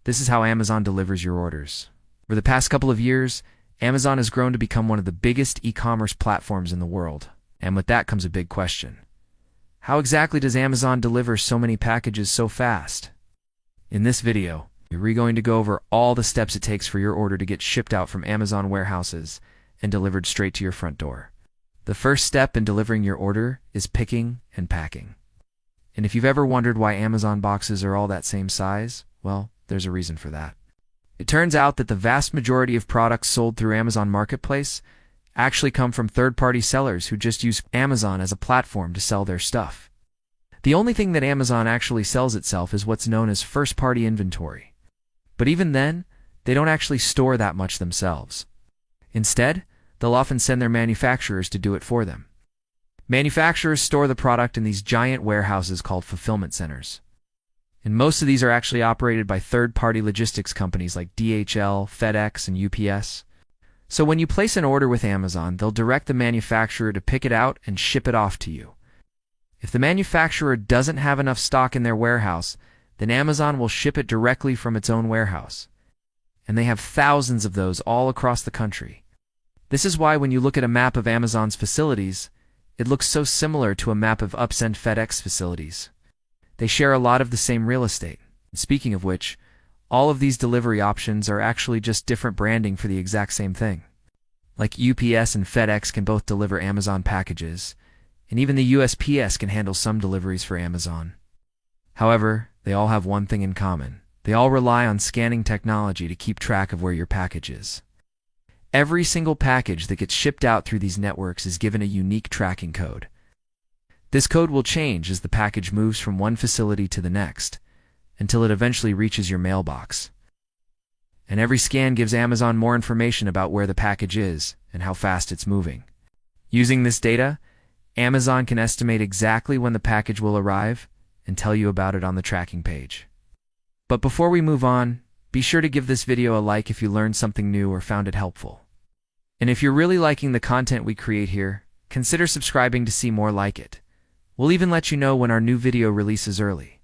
This is how Amazon delivers your orders. Over the past couple of years, Amazon has grown to become one of the biggest e-commerce platforms in the world. And with that comes a big question. How exactly does Amazon deliver so many packages so fast? In this video, we're going to go over all the steps it takes for your order to get shipped out from Amazon warehouses and delivered straight to your front door. The first step in delivering your order is picking and packing. And if you've ever wondered why Amazon boxes are all that same size, well, there's a reason for that. It turns out that the vast majority of products sold through Amazon Marketplace actually come from third-party sellers who just use Amazon as a platform to sell their stuff. The only thing that Amazon actually sells itself is what's known as first-party inventory. But even then, they don't actually store that much themselves. Instead, they'll often send their manufacturers to do it for them. Manufacturers store the product in these giant warehouses called fulfillment centers. And most of these are actually operated by third-party logistics companies like DHL, FedEx, and UPS. So when you place an order with Amazon, they'll direct the manufacturer to pick it out and ship it off to you. If the manufacturer doesn't have enough stock in their warehouse, then Amazon will ship it directly from its own warehouse. And they have thousands of those all across the country. This is why when you look at a map of Amazon's facilities, it looks so similar to a map of Upsend FedEx facilities. They share a lot of the same real estate. Speaking of which, all of these delivery options are actually just different branding for the exact same thing. Like UPS and FedEx can both deliver Amazon packages, and even the USPS can handle some deliveries for Amazon. However, they all have one thing in common. They all rely on scanning technology to keep track of where your package is. Every single package that gets shipped out through these networks is given a unique tracking code. This code will change as the package moves from one facility to the next, until it eventually reaches your mailbox. And every scan gives Amazon more information about where the package is and how fast it's moving. Using this data, Amazon can estimate exactly when the package will arrive and tell you about it on the tracking page. But before we move on, be sure to give this video a like if you learned something new or found it helpful. And if you're really liking the content we create here, consider subscribing to see more like it. We'll even let you know when our new video releases early.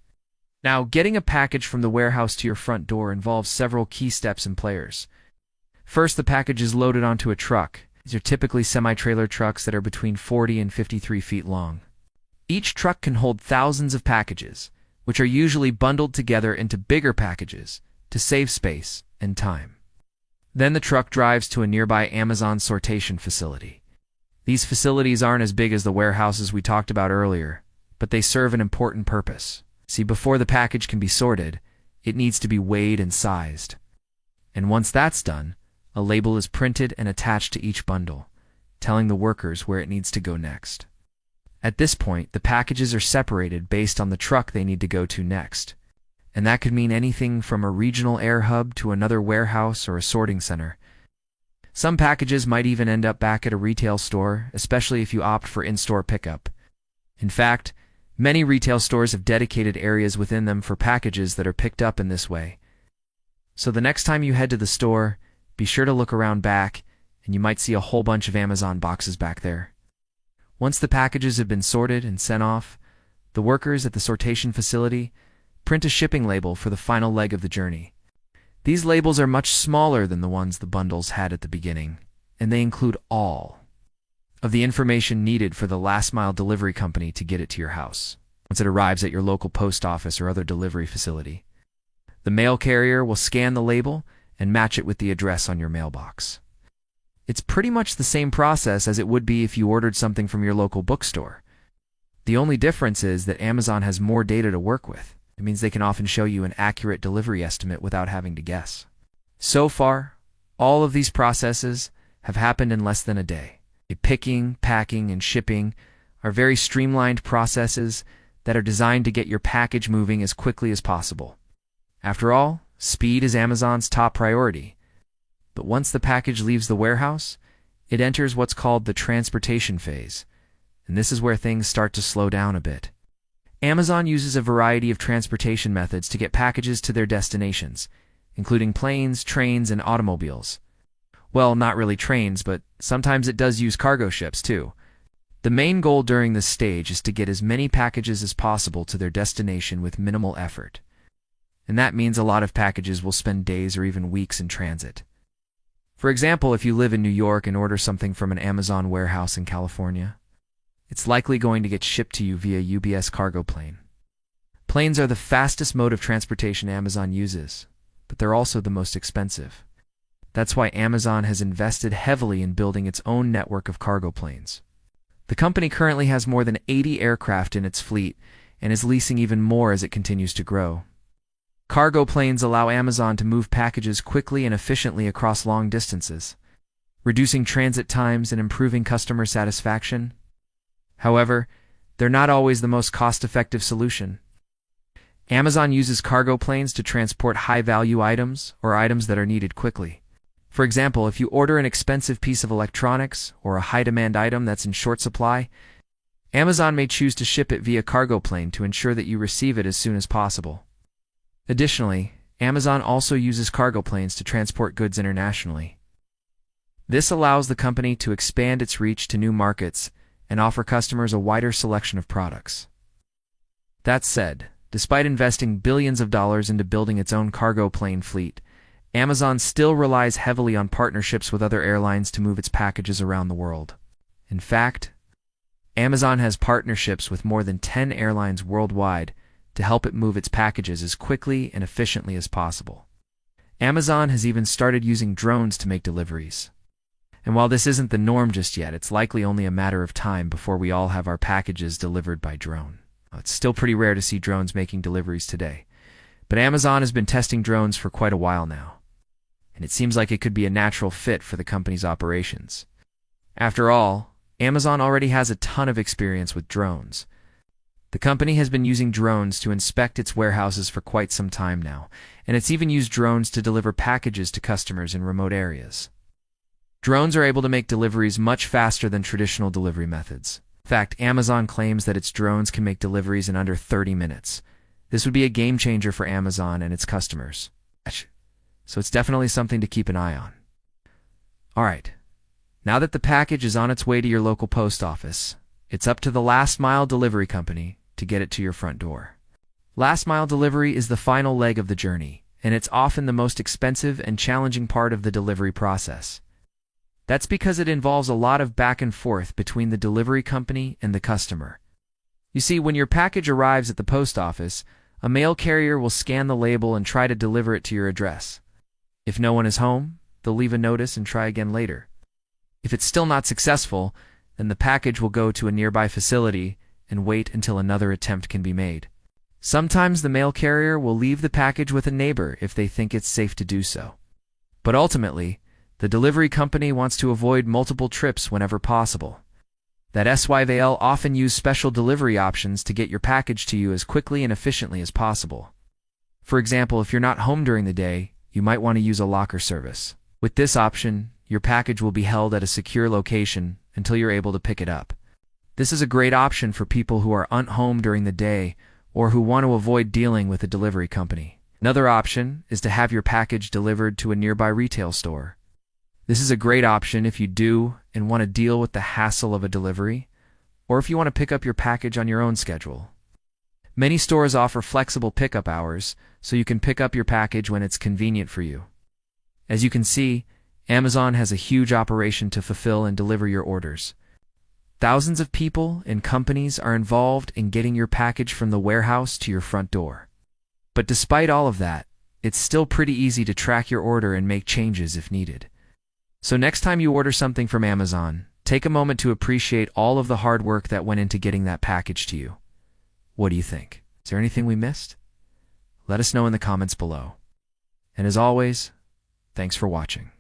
Now, getting a package from the warehouse to your front door involves several key steps and players. First, the package is loaded onto a truck. These are typically semi-trailer trucks that are between 40 and 53 feet long. Each truck can hold thousands of packages, which are usually bundled together into bigger packages to save space and time. Then the truck drives to a nearby Amazon sortation facility. These facilities aren't as big as the warehouses we talked about earlier, but they serve an important purpose. See, before the package can be sorted, it needs to be weighed and sized. And once that's done, a label is printed and attached to each bundle, telling the workers where it needs to go next. At this point, the packages are separated based on the truck they need to go to next. And that could mean anything from a regional air hub to another warehouse or a sorting center. Some packages might even end up back at a retail store, especially if you opt for in-store pickup. In fact, many retail stores have dedicated areas within them for packages that are picked up in this way. So the next time you head to the store, be sure to look around back, and you might see a whole bunch of Amazon boxes back there. Once the packages have been sorted and sent off, the workers at the sortation facility print a shipping label for the final leg of the journey. These labels are much smaller than the ones the bundles had at the beginning, and they include all of the information needed for the last-mile delivery company to get it to your house. Once it arrives at your local post office or other delivery facility, the mail carrier will scan the label and match it with the address on your mailbox. It's pretty much the same process as it would be if you ordered something from your local bookstore. The only difference is that Amazon has more data to work with. It means they can often show you an accurate delivery estimate without having to guess. So far, all of these processes have happened in less than a day. Picking, packing, and shipping are very streamlined processes that are designed to get your package moving as quickly as possible. After all, speed is Amazon's top priority. But once the package leaves the warehouse, it enters what's called the transportation phase, and this is where things start to slow down a bit. Amazon uses a variety of transportation methods to get packages to their destinations, including planes, trains, and automobiles. Well, not really trains, but sometimes it does use cargo ships too. The main goal during this stage is to get as many packages as possible to their destination with minimal effort. and that means a lot of packages will spend days or even weeks in transit. For example, if you live in New York and order something from an Amazon warehouse in California, it's likely going to get shipped to you via UPS cargo plane. Planes are the fastest mode of transportation Amazon uses, but they're also the most expensive. That's why Amazon has invested heavily in building its own network of cargo planes. The company currently has more than 80 aircraft in its fleet and is leasing even more as it continues to grow. Cargo planes allow Amazon to move packages quickly and efficiently across long distances, reducing transit times and improving customer satisfaction. However, they're not always the most cost-effective solution. Amazon uses cargo planes to transport high-value items or items that are needed quickly. For example, if you order an expensive piece of electronics or a high-demand item that's in short supply, Amazon may choose to ship it via cargo plane to ensure that you receive it as soon as possible. Additionally, Amazon also uses cargo planes to transport goods internationally. This allows the company to expand its reach to new markets and offer customers a wider selection of products. That said, despite investing billions of dollars into building its own cargo plane fleet, Amazon still relies heavily on partnerships with other airlines to move its packages around the world. In fact, Amazon has partnerships with more than 10 airlines worldwide to help it move its packages as quickly and efficiently as possible. Amazon has even started using drones to make deliveries. And while this isn't the norm just yet, it's likely only a matter of time before we all have our packages delivered by drone. It's still pretty rare to see drones making deliveries today, but Amazon has been testing drones for quite a while now, and it seems like it could be a natural fit for the company's operations. After all, Amazon already has a ton of experience with drones. The company has been using drones to inspect its warehouses for quite some time now, and it's even used drones to deliver packages to customers in remote areas. Drones are able to make deliveries much faster than traditional delivery methods. In fact, Amazon claims that its drones can make deliveries in under 30 minutes. This would be a game changer for Amazon and its customers. So it's definitely something to keep an eye on. Alright, now that the package is on its way to your local post office, it's up to the last mile delivery company to get it to your front door. Last mile delivery is the final leg of the journey, and it's often the most expensive and challenging part of the delivery process. That's because it involves a lot of back and forth between the delivery company and the customer. You see, when your package arrives at the post office, a mail carrier will scan the label and try to deliver it to your address. If no one is home, they'll leave a notice and try again later. If it's still not successful, then the package will go to a nearby facility and wait until another attempt can be made. Sometimes the mail carrier will leave the package with a neighbor if they think it's safe to do so. But ultimately, the delivery company wants to avoid multiple trips whenever possible. That's why they'll often use special delivery options to get your package to you as quickly and efficiently as possible. For example, if you're not home during the day, you might want to use a locker service. With this option, your package will be held at a secure location until you're able to pick it up. This is a great option for people who are not home during the day or who want to avoid dealing with a delivery company. Another option is to have your package delivered to a nearby retail store. This is a great option if you do and want to deal with the hassle of a delivery, or if you want to pick up your package on your own schedule. Many stores offer flexible pickup hours, so you can pick up your package when it's convenient for you. As you can see, Amazon has a huge operation to fulfill and deliver your orders. Thousands of people and companies are involved in getting your package from the warehouse to your front door. But despite all of that, it's still pretty easy to track your order and make changes if needed. So next time you order something from Amazon, take a moment to appreciate all of the hard work that went into getting that package to you. What do you think? Is there anything we missed? Let us know in the comments below. And as always, thanks for watching.